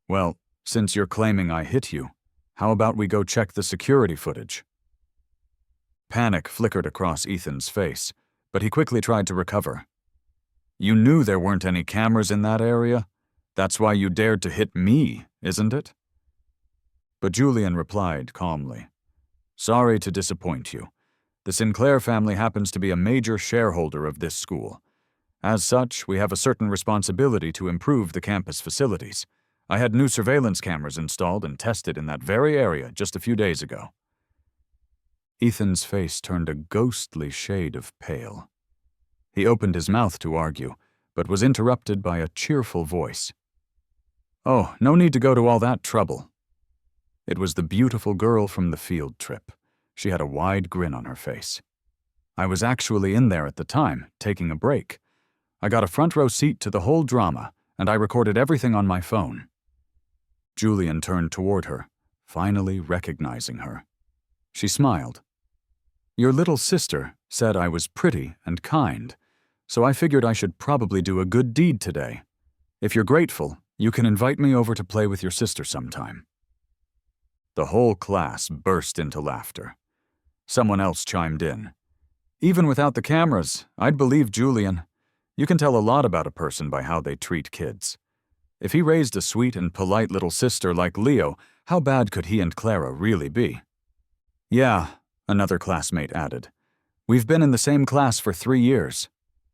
Well, since you're claiming I hit you, how about we go check the security footage? Panic flickered across Ethan's face, but he quickly tried to recover. You knew there weren't any cameras in that area? That's why you dared to hit me, isn't it? But Julian replied calmly. Sorry to disappoint you. The Sinclair family happens to be a major shareholder of this school. As such, we have a certain responsibility to improve the campus facilities. I had new surveillance cameras installed and tested in that very area just a few days ago. Ethan's face turned a ghostly shade of pale. He opened his mouth to argue, but was interrupted by a cheerful voice. Oh, no need to go to all that trouble. It was the beautiful girl from the field trip. She had a wide grin on her face. I was actually in there at the time, taking a break. I got a front row seat to the whole drama, and I recorded everything on my phone. Julian turned toward her, finally recognizing her. She smiled. Your little sister said I was pretty and kind, so I figured I should probably do a good deed today. If you're grateful, you can invite me over to play with your sister sometime. The whole class burst into laughter. Someone else chimed in. Even without the cameras, I'd believe Julian. You can tell a lot about a person by how they treat kids. If he raised a sweet and polite little sister like Leo, how bad could he and Clara really be? Yeah, another classmate added. We've been in the same class for 3 years.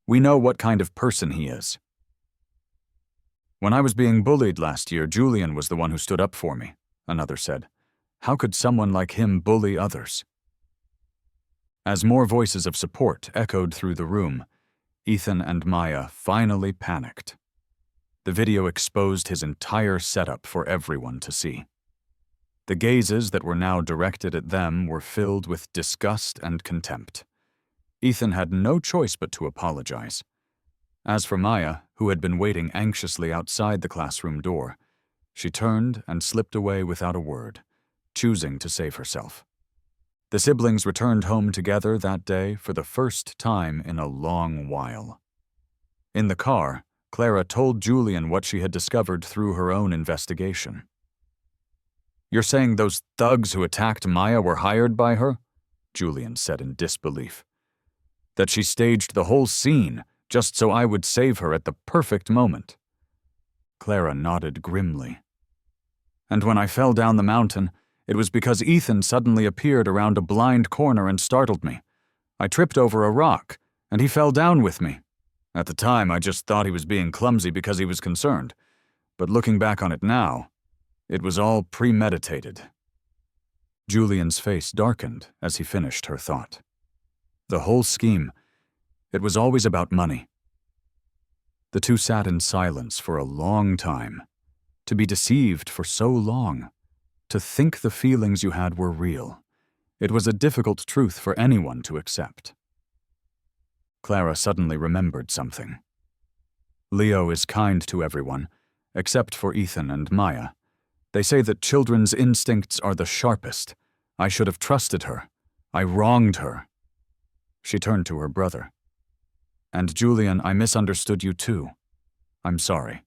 We know what kind of person he is. When I was being bullied last year, Julian was the one who stood up for me, another said. How could someone like him bully others? As more voices of support echoed through the room, Ethan and Maya finally panicked. The video exposed his entire setup for everyone to see. The gazes that were now directed at them were filled with disgust and contempt. Ethan had no choice but to apologize. As for Maya, who had been waiting anxiously outside the classroom door, she turned and slipped away without a word, choosing to save herself. The siblings returned home together that day for the first time in a long while. In the car, Clara told Julian what she had discovered through her own investigation. You're saying those thugs who attacked Maya were hired by her? Julian said in disbelief. That she staged the whole scene just so I would save her at the perfect moment. Clara nodded grimly. And when I fell down the mountain, it was because Ethan suddenly appeared around a blind corner and startled me. I tripped over a rock, and he fell down with me. At the time, I just thought he was being clumsy because he was concerned. But looking back on it now, it was all premeditated. Julian's face darkened as he finished her thought. The whole scheme, it was always about money. The two sat in silence for a long time. To be deceived for so long, to think the feelings you had were real, it was a difficult truth for anyone to accept. Clara suddenly remembered something. Leo is kind to everyone, except for Ethan and Maya. They say that children's instincts are the sharpest. I should have trusted her. I wronged her. She turned to her brother. And Julian, I misunderstood you too. I'm sorry.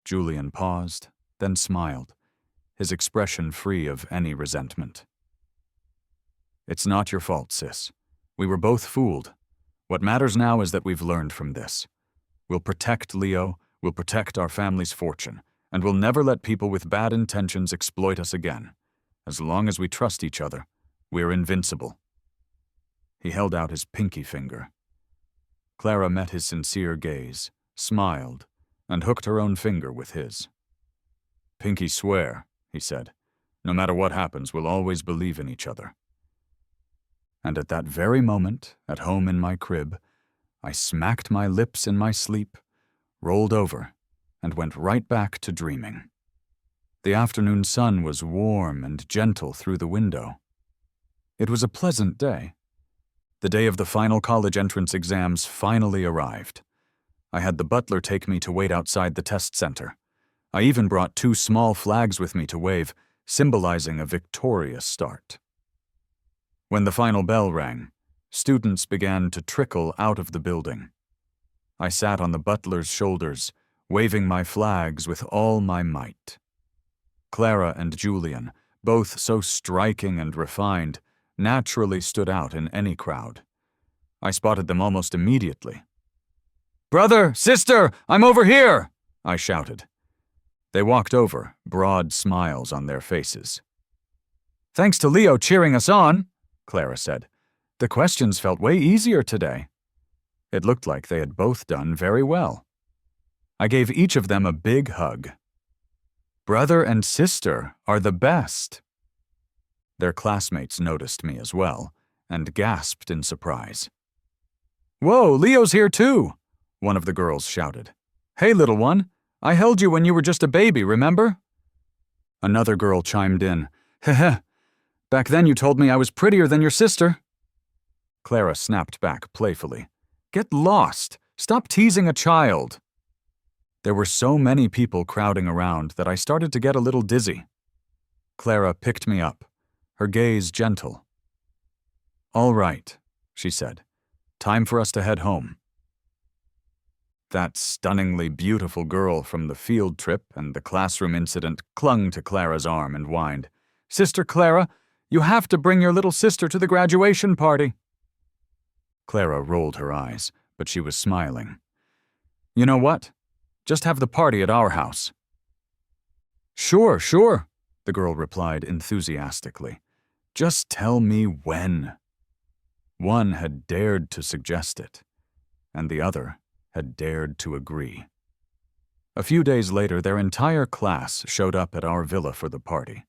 Julian paused, then smiled, his expression free of any resentment. It's not your fault, sis. We were both fooled. What matters now is that we've learned from this. We'll protect Leo, we'll protect our family's fortune, and we'll never let people with bad intentions exploit us again. As long as we trust each other, we're invincible. He held out his pinky finger. Clara met his sincere gaze, smiled, and hooked her own finger with his. Pinky swear, he said. No matter what happens, we'll always believe in each other. And at that very moment, at home in my crib, I smacked my lips in my sleep, rolled over, and went right back to dreaming. The afternoon sun was warm and gentle through the window. It was a pleasant day. The day of the final college entrance exams finally arrived. I had the butler take me to wait outside the test center. I even brought 2 small flags with me to wave, symbolizing a victorious start. When the final bell rang, students began to trickle out of the building. I sat on the butler's shoulders, waving my flags with all my might. Clara and Julian, both so striking and refined, naturally stood out in any crowd. I spotted them almost immediately. "Brother! Sister! I'm over here!" I shouted. They walked over, broad smiles on their faces. "Thanks to Leo cheering us on," Clara said. "The questions felt way easier today." It looked like they had both done very well. I gave each of them a big hug. "Brother and sister are the best." Their classmates noticed me as well, and gasped in surprise. "Whoa, Leo's here too!" one of the girls shouted. "Hey, little one, I held you when you were just a baby, remember?" Another girl chimed in, "Heh, back then you told me I was prettier than your sister." Clara snapped back playfully, "Get lost! Stop teasing a child!" There were so many people crowding around that I started to get a little dizzy. Clara picked me up, her gaze gentle. "All right," she said. "Time for us to head home." That stunningly beautiful girl from the field trip and the classroom incident clung to Clara's arm and whined, "Sister Clara, you have to bring your little sister to the graduation party." Clara rolled her eyes, but she was smiling. "You know what? Just have the party at our house." Sure, the girl replied enthusiastically. "Just tell me when." One had dared to suggest it, and the other had dared to agree. A few days later, their entire class showed up at our villa for the party.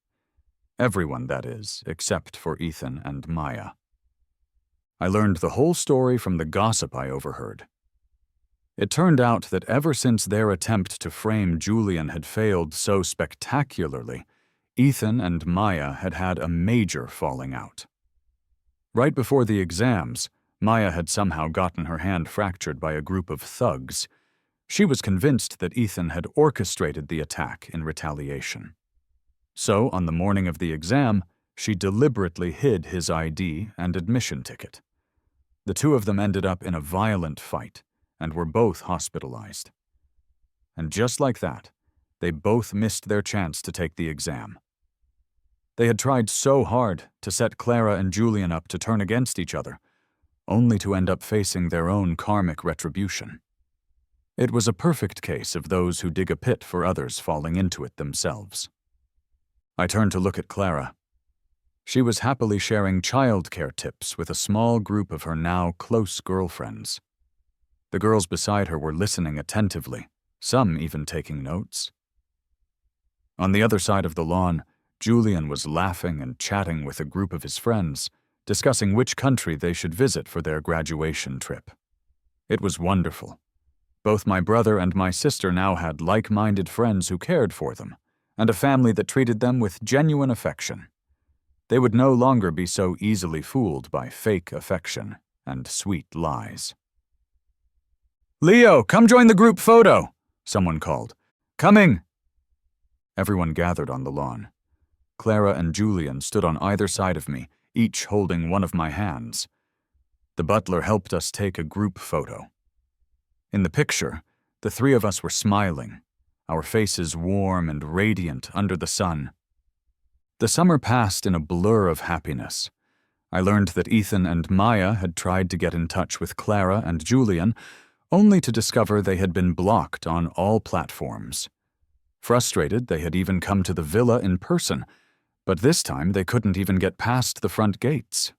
Everyone, that is, except for Ethan and Maya. I learned the whole story from the gossip I overheard. It turned out that ever since their attempt to frame Julian had failed so spectacularly, Ethan and Maya had had a major falling out. Right before the exams, Maya had somehow gotten her hand fractured by a group of thugs. She was convinced that Ethan had orchestrated the attack in retaliation. So, on the morning of the exam, she deliberately hid his ID and admission ticket. The two of them ended up in a violent fight and were both hospitalized. And just like that, they both missed their chance to take the exam. They had tried so hard to set Clara and Julian up to turn against each other, only to end up facing their own karmic retribution. It was a perfect case of those who dig a pit for others falling into it themselves. I turned to look at Clara. She was happily sharing childcare tips with a small group of her now close girlfriends. The girls beside her were listening attentively, some even taking notes. On the other side of the lawn, Julian was laughing and chatting with a group of his friends, discussing which country they should visit for their graduation trip. It was wonderful. Both my brother and my sister now had like-minded friends who cared for them, and a family that treated them with genuine affection. They would no longer be so easily fooled by fake affection and sweet lies. "Leo, come join the group photo," someone called. "Coming!" Everyone gathered on the lawn. Clara and Julian stood on either side of me, each holding one of my hands. The butler helped us take a group photo. In the picture, the three of us were smiling, our faces warm and radiant under the sun. The summer passed in a blur of happiness. I learned that Ethan and Maya had tried to get in touch with Clara and Julian, only to discover they had been blocked on all platforms. Frustrated, they had even come to the villa in person, but this time they couldn't even get past the front gates.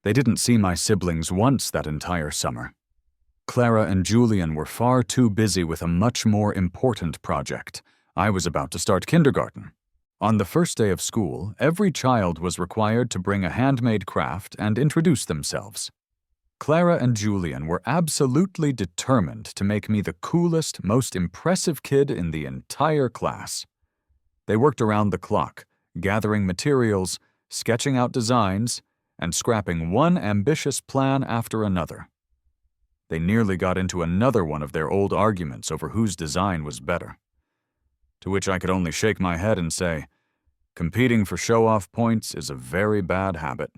They didn't see my siblings once that entire summer. Clara and Julian were far too busy with a much more important project. I was about to start kindergarten. On the first day of school, every child was required to bring a handmade craft and introduce themselves. Clara and Julian were absolutely determined to make me the coolest, most impressive kid in the entire class. They worked around the clock, gathering materials, sketching out designs, and scrapping one ambitious plan after another. They nearly got into another one of their old arguments over whose design was better. To which I could only shake my head and say, competing for show-off points is a very bad habit.